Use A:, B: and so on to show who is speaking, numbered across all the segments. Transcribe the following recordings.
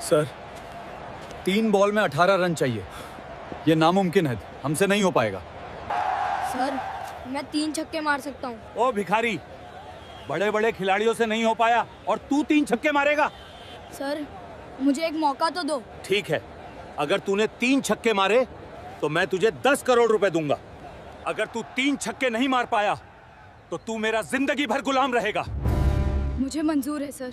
A: Sir 3 ball में 18 run चाहिए। ये नामुमकिन है, हमसे नहीं हो पाएगा।
B: सर मैं 3 छक्के मार सकता हूँ।
C: ओ भिखारी, बड़े बड़े खिलाड़ियों से नहीं हो पाया और तू 3 छक्के मारेगा?
B: सर मुझे एक मौका तो दो।
C: ठीक है, अगर तूने 3 छक्के मारे तो मैं तुझे 10 करोड़ रुपए दूंगा। अगर तू 3 छक्के नहीं मार पाया तो तू मेरा जिंदगी भर गुलाम रहेगा।
B: मुझे मंजूर है सर।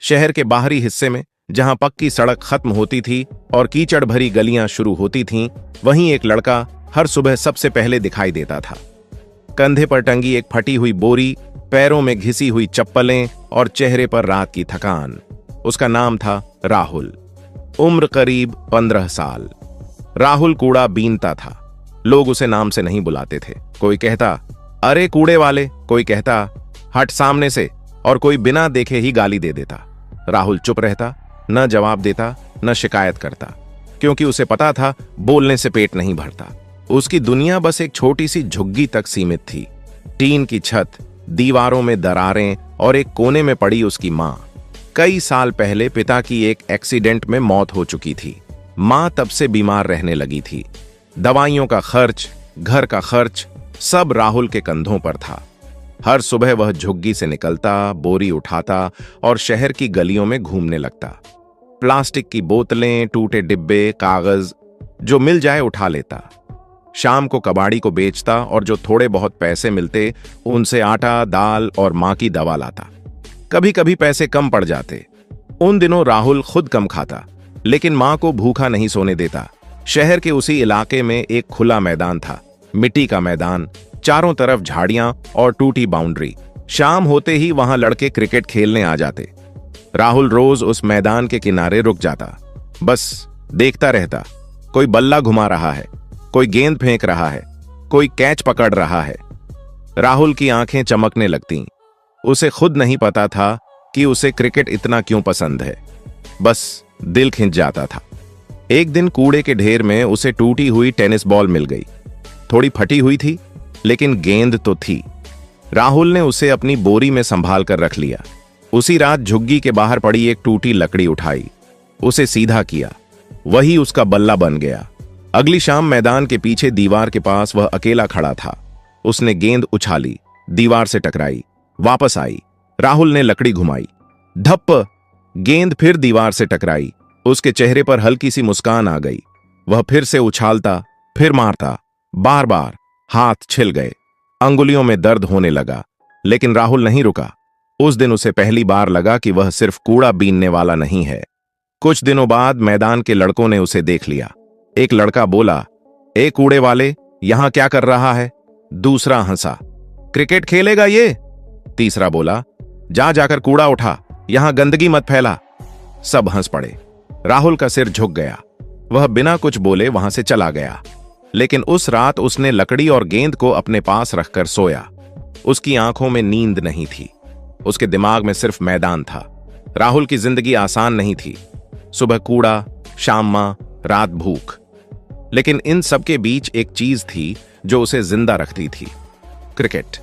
D: शहर के बाहरी हिस्से में, जहां पक्की सड़क खत्म होती थी और कीचड़ भरी गलियां शुरू होती थीं, वहीं एक लड़का हर सुबह सबसे पहले दिखाई देता था। कंधे पर टंगी एक फटी हुई बोरी, पैरों में घिसी हुई चप्पलें और चेहरे पर रात की थकान। उसका नाम था राहुल। उम्र करीब 15 साल। राहुल कूड़ा बीनता था। लोग उसे नाम से नहीं बुलाते थे। कोई कहता, अरे कूड़े वाले, कोई कहता, हट सामने से, और कोई बिना देखे ही गाली दे देता। राहुल चुप रहता, न जवाब देता, न शिकायत करता, क्योंकि उसे पता था बोलने से पेट नहीं भरता। उसकी दुनिया बस एक छोटी सी झुग्गी तक सीमित थी। टीन की छत, दीवारों में दरारें और एक कोने में पड़ी उसकी मां। कई साल पहले पिता की एक एक्सीडेंट में मौत हो चुकी थी। मां तब से बीमार रहने लगी थी। दवाइयों का खर्च, घर का खर्च, सब राहुल के कंधों पर था। हर सुबह वह झुग्गी से निकलता, बोरी उठाता और शहर की गलियों में घूमने लगता। प्लास्टिक की बोतलें, टूटे डिब्बे, कागज, जो मिल जाए उठा लेता। शाम को कबाड़ी को बेचता और जो थोड़े बहुत पैसे मिलते उनसे आटा, दाल और मां की दवा लाता। कभी कभी पैसे कम पड़ जाते। उन दिनों राहुल खुद कम खाता, लेकिन मां को भूखा नहीं सोने देता। शहर के उसी इलाके में एक खुला मैदान था, मिट्टी का मैदान, चारों तरफ झाड़ियां और टूटी बाउंड्री। शाम होते ही वहां लड़के क्रिकेट खेलने आ जाते। राहुल रोज उस मैदान के किनारे रुक जाता, बस देखता रहता। कोई बल्ला घुमा रहा है, कोई गेंद फेंक रहा है, कोई कैच पकड़ रहा है। राहुल की आंखें चमकने लगतीं। उसे खुद नहीं पता था कि उसे क्रिकेट इतना क्यों पसंद है, बस दिल खिंच जाता था। एक दिन कूड़े के ढेर में उसे टूटी हुई टेनिस बॉल मिल गई। थोड़ी फटी हुई थी, लेकिन गेंद तो थी। राहुल ने उसे अपनी बोरी में संभाल कर रख लिया। उसी रात झुग्गी के बाहर पड़ी एक टूटी लकड़ी उठाई, उसे सीधा किया। वही उसका बल्ला बन गया। अगली शाम मैदान के पीछे दीवार के पास वह अकेला खड़ा था। उसने गेंद उछाली, दीवार से टकराई, वापस आई। राहुल ने लकड़ी घुमाई, धप्प, गेंद फिर दीवार से टकराई। उसके चेहरे पर हल्की सी मुस्कान आ गई। वह फिर से उछालता, फिर मारता, बार बार। हाथ छिल गए, अंगुलियों में दर्द होने लगा, लेकिन राहुल नहीं रुका। उस दिन उसे पहली बार लगा कि वह सिर्फ कूड़ा बीनने वाला नहीं है। कुछ दिनों बाद मैदान के लड़कों ने उसे देख लिया। एक लड़का बोला, ए कूड़े वाले, यहां क्या कर रहा है? दूसरा हंसा, क्रिकेट खेलेगा ये? तीसरा बोला, जा जाकर कूड़ा उठा, यहां गंदगी मत फैला। सब हंस पड़े। राहुल का सिर झुक गया। वह बिना कुछ बोले वहां से चला गया। लेकिन उस रात उसने लकड़ी और गेंद को अपने पास रखकर सोया। उसकी आंखों में नींद नहीं थी, उसके दिमाग में सिर्फ मैदान था। राहुल की जिंदगी आसान नहीं थी। सुबह कूड़ा, शाम मां, रात भूख। लेकिन इन सबके बीच एक चीज थी जो उसे जिंदा रखती थी, क्रिकेट।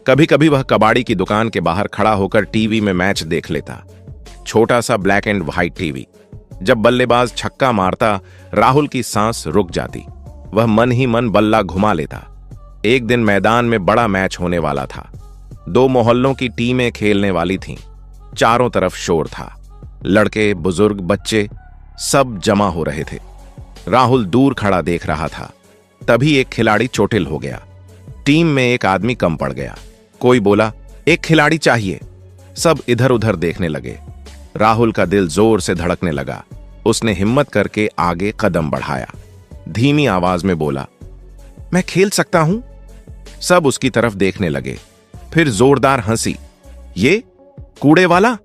D: कभी कभी वह कबाड़ी की दुकान के बाहर खड़ा होकर टीवी में मैच देख लेता। छोटा सा ब्लैक एंड व्हाइट टीवी। जब बल्लेबाज छक्का मारता, राहुल की सांस रुक जाती। वह मन ही मन बल्ला घुमा लेता। एक दिन मैदान में बड़ा मैच होने वाला था। 2 मोहल्लों की टीमें खेलने वाली थीं। चारों तरफ शोर था। लड़के, बुजुर्ग, बच्चे सब जमा हो रहे थे। राहुल दूर खड़ा देख रहा था। तभी एक खिलाड़ी चोटिल हो गया। टीम में एक आदमी कम पड़ गया। कोई बोला, एक खिलाड़ी चाहिए। सब इधर उधर देखने लगे। राहुल का दिल जोर से धड़कने लगा। उसने हिम्मत करके आगे कदम बढ़ाया। धीमी आवाज में बोला, मैं खेल सकता हूं? सब उसकी तरफ देखने लगे। फिर जोरदार हंसी। ये कूड़े वाला,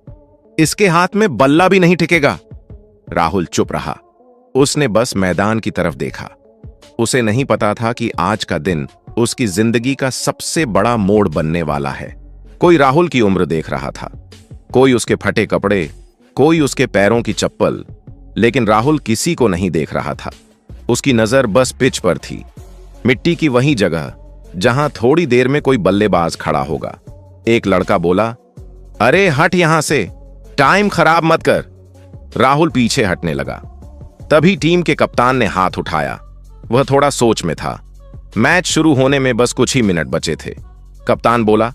D: इसके हाथ में बल्ला भी नहीं टिकेगा। राहुल चुप रहा। उसने बस मैदान की तरफ देखा। उसे नहीं पता था कि आज का दिन उसकी जिंदगी का सबसे बड़ा मोड़ बनने वाला है। कोई राहुल की उम्र देख रहा था, कोई उसके फटे कपड़े, कोई उसके पैरों की चप्पल, लेकिन राहुल किसी को नहीं देख रहा था। उसकी नजर बस पिच पर थी, मिट्टी की वही जगह जहां थोड़ी देर में कोई बल्लेबाज खड़ा होगा। एक लड़का बोला, अरे हट यहां से, टाइम खराब मत कर। राहुल पीछे हटने लगा। तभी टीम के कप्तान ने हाथ उठाया। वह थोड़ा सोच में था। मैच शुरू होने में बस कुछ ही मिनट बचे थे। कप्तान बोला,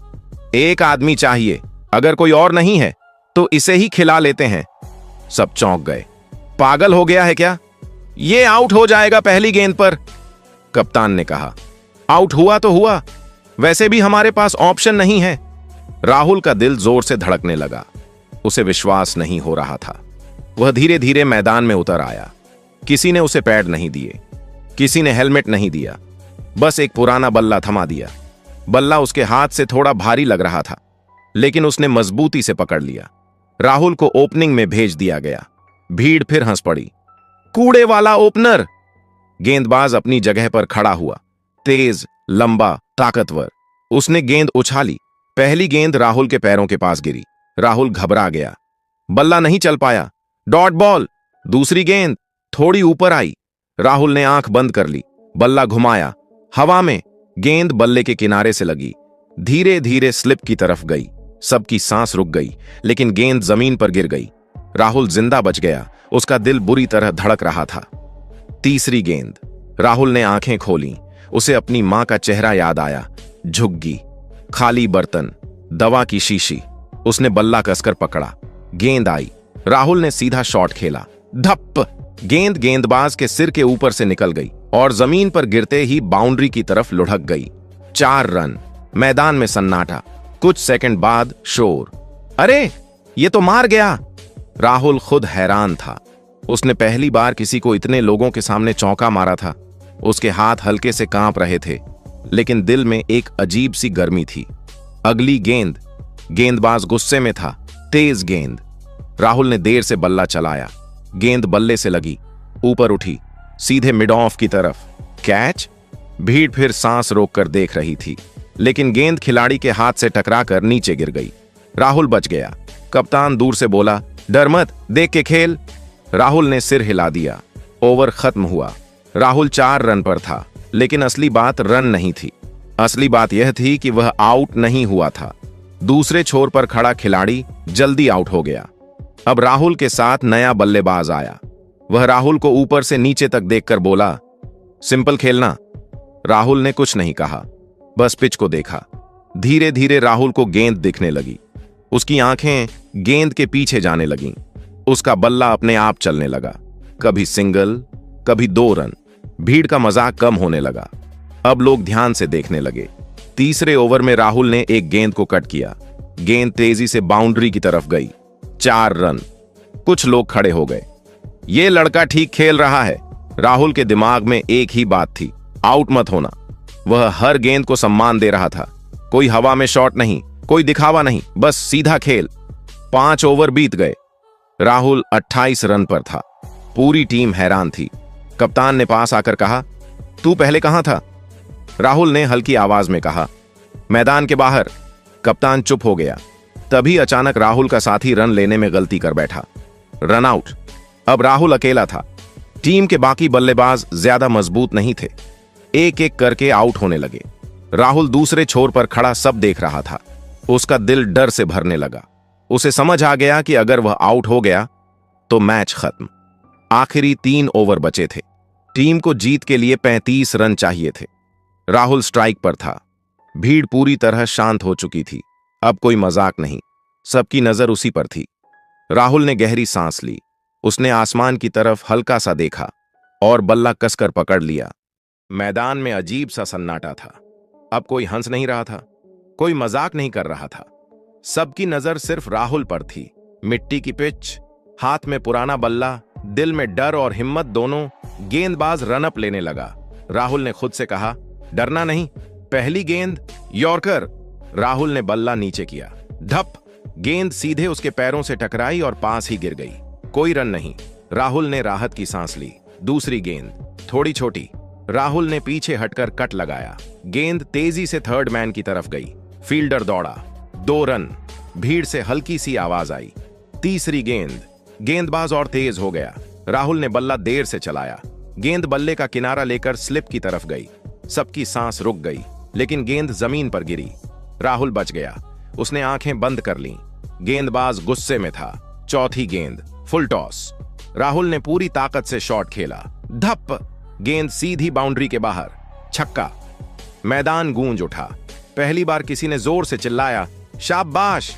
D: एक आदमी चाहिए, अगर कोई और नहीं है तो इसे ही खिला लेते हैं। सब चौंक गए। पागल हो गया है क्या? ये आउट हो जाएगा पहली गेंद पर। कप्तान ने कहा, आउट हुआ तो हुआ, वैसे भी हमारे पास ऑप्शन नहीं है। राहुल का दिल जोर से धड़कने लगा। उसे विश्वास नहीं हो रहा था। वह धीरे धीरे मैदान में उतर आया। किसी ने उसे पैड नहीं दिए, किसी ने हेलमेट नहीं दिया, बस एक पुराना बल्ला थमा दिया। बल्ला उसके हाथ से थोड़ा भारी लग रहा था, लेकिन उसने मजबूती से पकड़ लिया। राहुल को ओपनिंग में भेज दिया गया। भीड़ फिर हंस पड़ी। कूड़े वाला ओपनर! गेंदबाज अपनी जगह पर खड़ा हुआ, तेज, लंबा, ताकतवर। उसने गेंद उछाली। पहली गेंद राहुल के पैरों के पास गिरी। राहुल घबरा गया। बल्ला नहीं चल पाया। Dot ball. दूसरी गेंद थोड़ी ऊपर आई। राहुल ने आंख बंद कर ली। बल्ला घुमाया हवा में। गेंद बल्ले के किनारे से लगी, धीरे धीरे स्लिप की तरफ गई। सबकी सांस रुक गई, लेकिन गेंद जमीन पर गिर गई। राहुल जिंदा बच गया। उसका दिल बुरी तरह धड़क रहा था। तीसरी गेंद। राहुल ने आंखें खोली। उसे अपनी मां का चेहरा याद आया। झुग्गी, खाली बर्तन, दवा की शीशी। उसने बल्ला कसकर पकड़ा। गेंद आई। राहुल ने सीधा शॉट खेला। धप! गेंद गेंदबाज के सिर के ऊपर से निकल गई और जमीन पर गिरते ही बाउंड्री की तरफ लुढ़क गई। 4 रन। मैदान में सन्नाटा। कुछ सेकंड बाद शोर। अरे, ये तो मार गया! राहुल खुद हैरान था। उसने पहली बार किसी को इतने लोगों के सामने चौका मारा था। उसके हाथ हल्के से कांप रहे थे, लेकिन दिल में एक अजीब सी गर्मी थी। अगली गेंद। गेंदबाज गुस्से में था। तेज गेंद। राहुल ने देर से बल्ला चलाया। गेंद बल्ले से लगी, ऊपर उठी, सीधे मिड ऑफ की तरफ। कैच! भीड़ फिर सांस रोककर देख रही थी, लेकिन गेंद खिलाड़ी के हाथ से टकराकर नीचे गिर गई। राहुल बच गया। कप्तान दूर से बोला, डर मत, देख के खेल। राहुल ने सिर हिला दिया। ओवर खत्म हुआ। राहुल 4 रन पर था, लेकिन असली बात रन नहीं थी। असली बात यह थी कि वह आउट नहीं हुआ था। दूसरे छोर पर खड़ा खिलाड़ी जल्दी आउट हो गया। अब राहुल के साथ नया बल्लेबाज आया। वह राहुल को ऊपर से नीचे तक देखकर बोला, सिंपल खेलना। राहुल ने कुछ नहीं कहा, बस पिच को देखा। धीरे धीरे राहुल को गेंद दिखने लगी। उसकी आंखें गेंद के पीछे जाने लगीं। उसका बल्ला अपने आप चलने लगा, कभी सिंगल, कभी 2 रन। भीड़ का मजाक कम होने लगा। अब लोग ध्यान से देखने लगे। तीसरे ओवर में राहुल ने एक गेंद को कट किया। गेंद तेजी से बाउंड्री की तरफ गई। 4 रन। कुछ लोग खड़े हो गए। ये लड़का ठीक खेल रहा है। राहुल के दिमाग में एक ही बात थी, आउट मत होना। वह हर गेंद को सम्मान दे रहा था। कोई हवा में शॉट नहीं, कोई दिखावा नहीं, बस सीधा खेल। 5 ओवर बीत गए। राहुल 28 रन पर था। पूरी टीम हैरान थी। कप्तान ने पास आकर कहा, तू पहले कहां था? राहुल ने हल्की आवाज में कहा, मैदान के बाहर। कप्तान चुप हो गया। तभी अचानक राहुल का साथी रन लेने में गलती कर बैठा। Run out. अब राहुल अकेला था। टीम के बाकी बल्लेबाज ज्यादा मजबूत नहीं थे। एक एक करके आउट होने लगे। राहुल दूसरे छोर पर खड़ा सब देख रहा था। उसका दिल डर से भरने लगा। उसे समझ आ गया कि अगर वह आउट हो गया तो मैच खत्म। आखिरी 3 ओवर बचे थे। टीम को जीत के लिए 35 रन चाहिए थे। राहुल स्ट्राइक पर था। भीड़ पूरी तरह शांत हो चुकी थी। अब कोई मजाक नहीं, सबकी नजर उसी पर थी। राहुल ने गहरी सांस ली। उसने आसमान की तरफ हल्का सा देखा और बल्ला कसकर पकड़ लिया। मैदान में अजीब सा सन्नाटा था। अब कोई हंस नहीं रहा था, कोई मजाक नहीं कर रहा था। सबकी नजर सिर्फ राहुल पर थी। मिट्टी की पिच, हाथ में पुराना बल्ला, दिल में डर और हिम्मत दोनों। गेंदबाज रनअप लेने लगा। राहुल ने खुद से कहा, डरना नहीं। पहली गेंद यॉर्कर। राहुल ने बल्ला नीचे किया। धप! गेंद सीधे उसके पैरों से टकराई और पास ही गिर गई। कोई रन नहीं। राहुल ने राहत की सांस ली। दूसरी गेंद थोड़ी छोटी। राहुल ने पीछे हटकर कट लगाया। गेंद तेजी से थर्ड मैन की तरफ गई। फील्डर दौड़ा। 2 रन। भीड़ से हल्की सी आवाज आई। तीसरी गेंद। गेंदबाज और तेज हो गया। राहुल ने बल्ला देर से चलाया। गेंद बल्ले का किनारा लेकर स्लिप की तरफ गई। सबकी सांस रुक गई, लेकिन गेंद जमीन पर गिरी। राहुल बच गया। उसने आंखें बंद कर लीं। गेंदबाज गुस्से में था। चौथी गेंद फुल टॉस। राहुल ने पूरी ताकत से शॉट खेला। धप, गेंद सीधी बाउंड्री के बाहर, छक्का। मैदान गूंज उठा। पहली बार किसी ने जोर से चिल्लाया, शाबाश।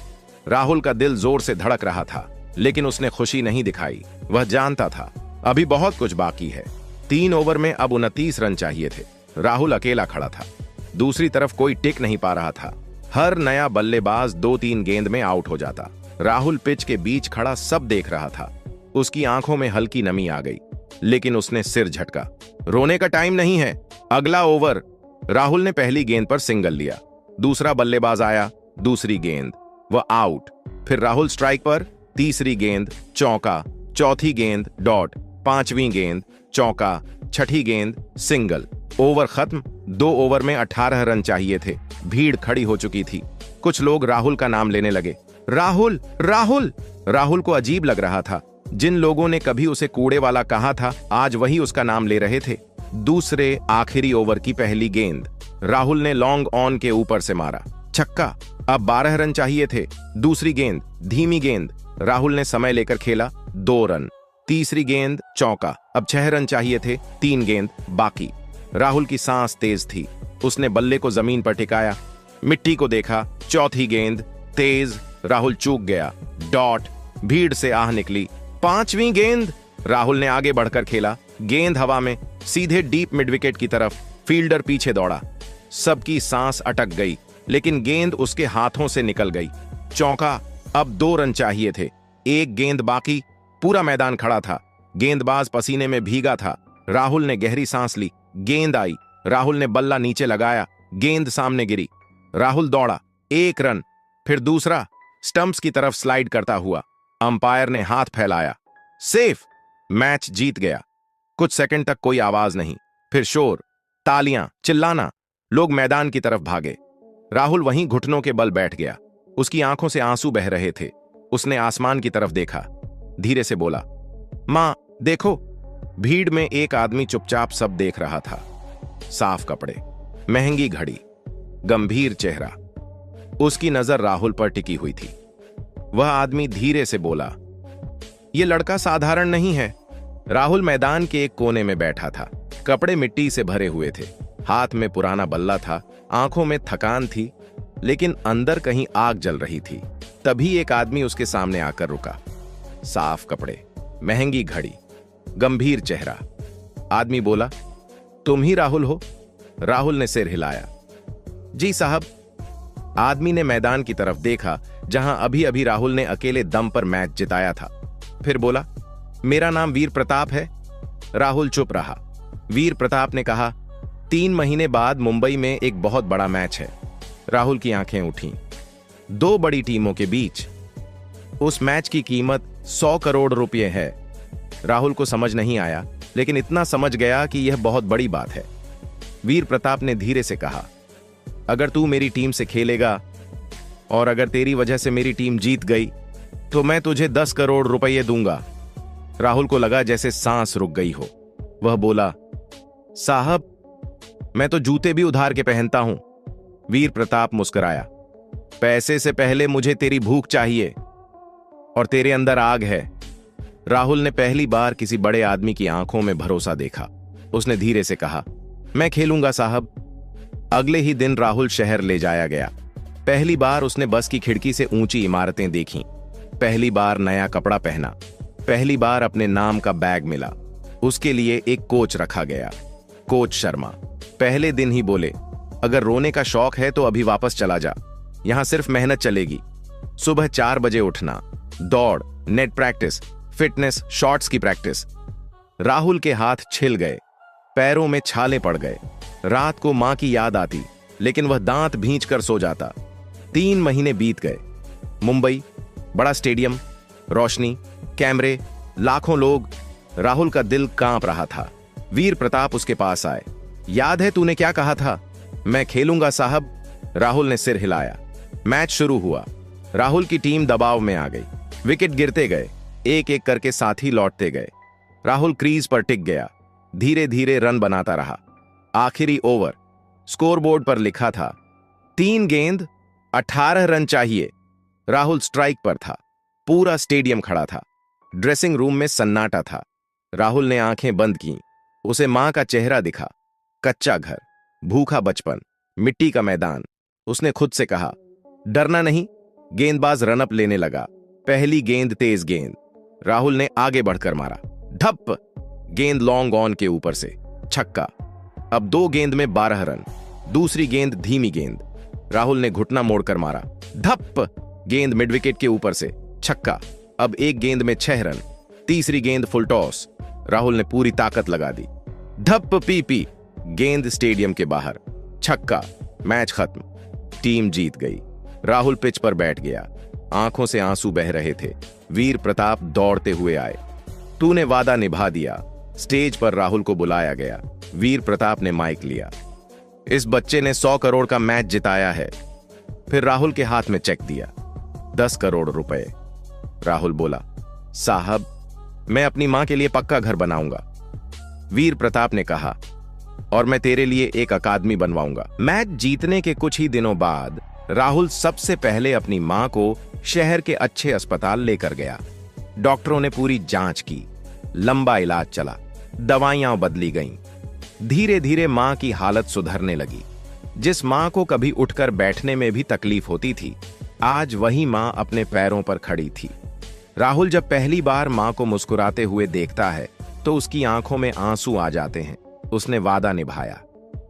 D: राहुल का दिल जोर से धड़क रहा था, लेकिन उसने खुशी नहीं दिखाई। वह जानता था अभी बहुत कुछ बाकी है। 3 ओवर में अब 29 रन चाहिए थे। राहुल अकेला खड़ा था। दूसरी तरफ कोई टिक नहीं पा रहा था। हर नया बल्लेबाज 2-3 गेंद में आउट हो जाता। राहुल पिच के बीच खड़ा सब देख रहा था। उसकी आंखों में हल्की नमी आ गई, लेकिन उसने सिर झटका। रोने का टाइम नहीं है, अगला ओवर। राहुल ने पहली गेंद पर सिंगल लिया। दूसरा बल्लेबाज आया, दूसरी गेंद, वह आउट। फिर राहुल स्ट्राइक पर, तीसरी गेंद चौका, चौथी गेंद डॉट, पांचवीं गेंद चौका, छठी गेंद सिंगल। ओवर खत्म। 2 ओवर में 18 रन चाहिए थे। भीड़ खड़ी हो चुकी थी। कुछ लोग राहुल का नाम लेने लगे। राहुल, राहुल। राहुल को अजीब लग रहा था। जिन लोगों ने कभी उसे कूड़े वाला कहा था, आज वही उसका नाम ले रहे थे। दूसरे आखिरी ओवर की पहली गेंद राहुल ने लॉन्ग ऑन के ऊपर से मारा, छक्का। अब 12 रन चाहिए थे। दूसरी गेंद धीमी गेंद, राहुल ने समय लेकर खेला, 2 रन। तीसरी गेंद चौका, अब 6 रन चाहिए थे, 3 गेंद बाकी। राहुल की सांस तेज थी। उसने बल्ले को जमीन पर टिकाया, मिट्टी को देखा। चौथी गेंद तेज, राहुल चूक गया, डॉट। भीड़ से आह निकली। पांचवी गेंद राहुल ने आगे बढ़कर खेला, गेंद हवा में, सीधे डीप मिड विकेट की तरफ। फील्डर पीछे दौड़ा। सबकी सांस अटक गई, लेकिन गेंद उसके हाथों से निकल गई। चौका। अब 2 रन चाहिए थे, 1 गेंद बाकी। पूरा मैदान खड़ा था। गेंदबाज पसीने में भीगा था। राहुल ने गहरी सांस ली। गेंद आई। राहुल ने बल्ला नीचे लगाया, गेंद सामने गिरी। राहुल दौड़ा, 1 रन। फिर दूसरा, स्टंप्स की तरफ स्लाइड करता हुआ। अंपायर ने हाथ फैलाया, सेफ। मैच जीत गया। कुछ सेकंड तक कोई आवाज नहीं, फिर शोर, तालियां, चिल्लाना। लोग मैदान की तरफ भागे। राहुल वहीं घुटनों के बल बैठ गया। उसकी आंखों से आंसू बह रहे थे। उसने आसमान की तरफ देखा, धीरे से बोला, मां देखो। भीड़ में एक आदमी चुपचाप सब देख रहा था। साफ कपड़े, महंगी घड़ी, गंभीर चेहरा। उसकी नजर राहुल पर टिकी हुई थी। वह आदमी धीरे से बोला, यह लड़का साधारण नहीं है। राहुल मैदान के एक कोने में बैठा था। कपड़े मिट्टी से भरे हुए थे, हाथ में पुराना बल्ला था, आंखों में थकान थी, लेकिन अंदर कहीं आग जल रही थी। तभी एक आदमी उसके सामने आकर रुका। साफ कपड़े, महंगी घड़ी, गंभीर चेहरा। आदमी बोला, तुम ही राहुल हो? राहुल ने सिर हिलाया, जी साहब। आदमी ने मैदान की तरफ देखा, जहां अभी अभी राहुल ने अकेले दम पर मैच जिताया था। फिर बोला, मेरा नाम वीर प्रताप है। राहुल चुप रहा। वीर प्रताप ने कहा, 3 महीने बाद मुंबई में एक बहुत बड़ा मैच है। राहुल की आंखें उठी। 2 बड़ी टीमों के बीच। उस मैच की कीमत 100 करोड़ रुपए है। राहुल को समझ नहीं आया, लेकिन इतना समझ गया कि यह बहुत बड़ी बात है। वीर प्रताप ने धीरे से कहा, अगर तू मेरी टीम से खेलेगा और अगर तेरी वजह से मेरी टीम जीत गई तो मैं तुझे 10 करोड़ रुपए दूंगा। राहुल को लगा जैसे सांस रुक गई हो। वह बोला, साहब मैं तो जूते भी उधार के पहनता हूं। वीर प्रताप मुस्कुराया, पैसे से पहले मुझे तेरी भूख चाहिए और तेरे अंदर आग है। राहुल ने पहली बार किसी बड़े आदमी की आंखों में भरोसा देखा। उसने धीरे से कहा, मैं खेलूंगा साहब। अगले ही दिन राहुल शहर ले जाया गया। पहली बार उसने बस की खिड़की से ऊंची इमारतें देखीं। पहली बार नया कपड़ा पहना। पहली बार अपने नाम का बैग मिला। उसके लिए एक कोच रखा गया, कोच शर्मा। पहले दिन ही बोले, अगर रोने का शौक है तो अभी वापस चला जा, यहां सिर्फ मेहनत चलेगी। सुबह 4 बजे उठना, दौड़, नेट प्रैक्टिस, फिटनेस, शॉट्स की प्रैक्टिस। राहुल के हाथ छिल गए, पैरों में छाले पड़ गए। रात को मां की याद आती, लेकिन वह दांत भींचकर सो जाता। 3 महीने बीत गए। मुंबई, बड़ा स्टेडियम, रोशनी, कैमरे, लाखों लोग। राहुल का दिल कांप रहा था। वीर प्रताप उसके पास आए। याद है तूने क्या कहा था? मैं खेलूंगा साहब। राहुल ने सिर हिलाया। मैच शुरू हुआ। राहुल की टीम दबाव में आ गई। विकेट गिरते गए, एक एक करके साथी लौटते गए। राहुल क्रीज पर टिक गया, धीरे धीरे रन बनाता रहा। आखिरी ओवर, स्कोरबोर्ड पर लिखा था 3 गेंद 18 रन चाहिए। राहुल स्ट्राइक पर था। पूरा स्टेडियम खड़ा था। ड्रेसिंग रूम में सन्नाटा था। राहुल ने आंखें बंद की। उसे मां का चेहरा दिखा। कच्चा घर, भूखा बचपन, मिट्टी का मैदान। उसने खुद से कहा, डरना नहीं। गेंदबाज रनअप लेने लगा। पहली गेंद तेज गेंद। राहुल ने आगे बढ़कर मारा। धप! गेंद लॉन्ग ऑन के ऊपर से छक्का। अब 2 गेंद में 12 रन। दूसरी गेंद धीमी गेंद। राहुल ने घुटना मोड़कर मारा। धप! गेंद मिड विकेट के ऊपर से छक्का। अब 1 गेंद में 6 रन। तीसरी गेंद फुल टॉस। राहुल ने पूरी ताकत लगा दी। धप पीपी! गेंद स्टेडियम के बाहर छक्का। मैच खत्म। टीम जीत गई। राहुल पिच पर बैठ गया। आंखों से आंसू बह रहे थे। वीर प्रताप दौड़ते हुए आए। तूने वादा निभा दिया। स्टेज पर राहुल को बुलाया गया। वीर प्रताप ने माइक लिया। इस बच्चे ने 100 करोड़ का मैच जिताया है। फिर राहुल के हाथ में चेक दिया, 10 करोड़ रुपए। राहुल बोला, साहब, मैं अपनी मां के लिए पक्का घर बनाऊंगा। वीर प्रताप ने कहा, और मैं तेरे लिए एक अकादमी बनवाऊंगा। मैच जीतने के कुछ ही दिनों बाद राहुल सबसे पहले अपनी मां को शहर के अच्छे अस्पताल लेकर गया। डॉक्टरों ने पूरी जांच की। लंबा इलाज चला। दवाइयां बदली गईं। धीरे धीरे मां की हालत सुधरने लगी। जिस मां को कभी उठकर बैठने में भी तकलीफ होती थी, आज वही मां अपने पैरों पर खड़ी थी। राहुल जब पहली बार मां को मुस्कुराते हुए देखता है तो उसकी आंखों में आंसू आ जाते हैं। उसने वादा निभाया।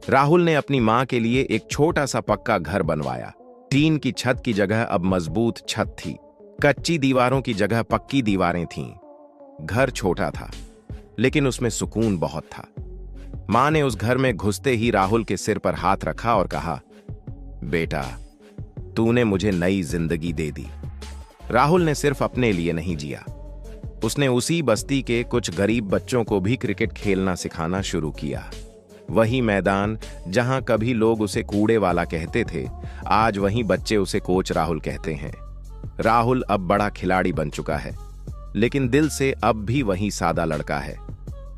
D: राहुल ने अपनी मां के लिए एक छोटा सा पक्का घर बनवाया। टीन की छत की जगह अब मजबूत छत थी। कच्ची दीवारों की जगह पक्की दीवारें थीं। घर छोटा था, लेकिन उसमें सुकून बहुत था। मां ने उस घर में घुसते ही राहुल के सिर पर हाथ रखा और कहा, बेटा, तूने मुझे नई जिंदगी दे दी। राहुल ने सिर्फ अपने लिए नहीं जिया, उसने उसी बस्ती के कुछ गरीब बच्चों को भी क्रिकेट खेलना सिखाना शुरू किया। वही मैदान जहां कभी लोग उसे कूड़े वाला कहते थे, आज वही बच्चे उसे कोच राहुल कहते हैं। राहुल अब बड़ा खिलाड़ी बन चुका है, लेकिन दिल से अब भी वही सादा लड़का है।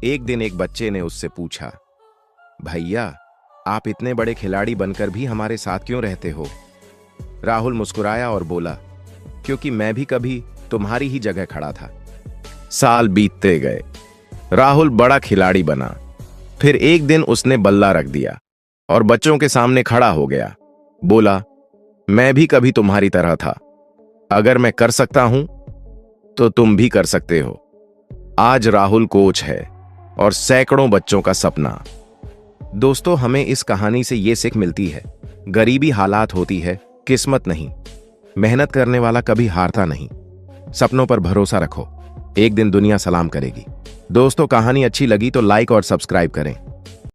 D: एक दिन एक बच्चे ने उससे पूछा, भैया, आप इतने बड़े खिलाड़ी बनकर भी हमारे साथ क्यों रहते हो? राहुल मुस्कुराया और बोला, क्योंकि मैं भी कभी तुम्हारी ही जगह खड़ा था। साल बीतते गए। राहुल बड़ा खिलाड़ी बना। फिर एक दिन उसने बल्ला रख दिया और बच्चों के सामने खड़ा हो गया। बोला, मैं भी कभी तुम्हारी तरह था। अगर मैं कर सकता हूं तो तुम भी कर सकते हो। आज राहुल कोच है और सैकड़ों बच्चों का सपना। दोस्तों, हमें इस कहानी से यह सीख मिलती है, गरीबी हालात होती है, किस्मत नहीं। मेहनत करने वाला कभी हारता नहीं। सपनों पर भरोसा रखो, एक दिन दुनिया सलाम करेगी। दोस्तों, कहानी अच्छी लगी तो लाइक और सब्सक्राइब करें।